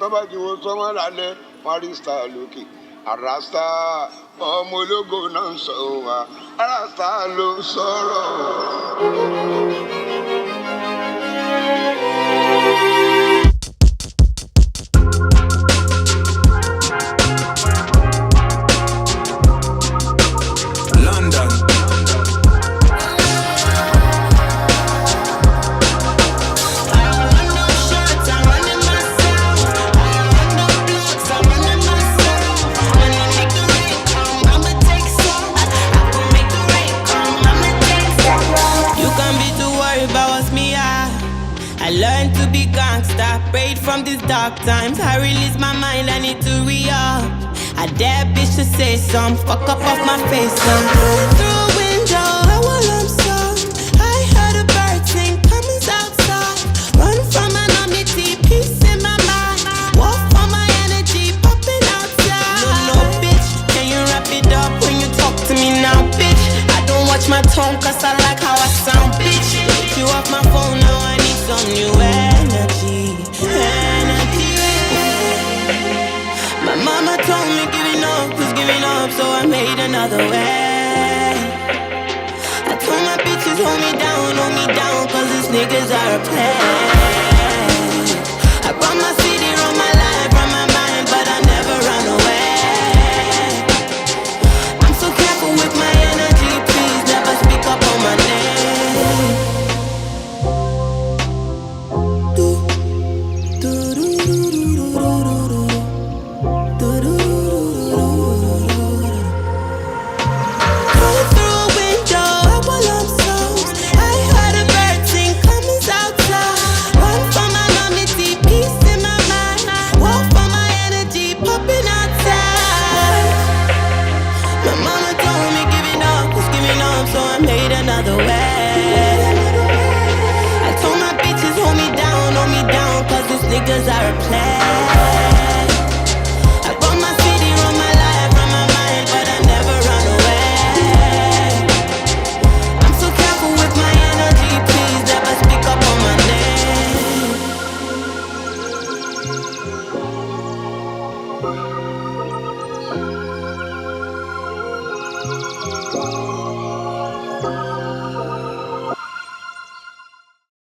Bàbá ti wo sọ́mọ́ lálẹ́, wọ́n rí star lókè. Ayra Starr, ọmọ ológo náà ń sọ wa. Ayra Starr ló ń sọ̀rọ̀. London. I learned to be gangsta, prayed from these dark times. I release my mind, I need to re-up. I dare bitch to say some, fuck up off my face. Through a window, I will lump some. I heard a bird sing, coming outside. Run from anonymity, peace in my mind. Walk for my energy, popping outside. No, bitch, can you wrap it up when you talk to me now, bitch? I don't watch my tone, cause I like how I sound, bitch. Take you off my phone, now I need some new energy. My mama told me giving up was giving up, so I made another way. I told my bitches hold me down, cause these niggas are a play. I run my city, run my life, run my mind, but I never run away. I'm so careful with my energy, please never speak up on my name. Another way. I told my bitches hold me down, cause these niggas are a play.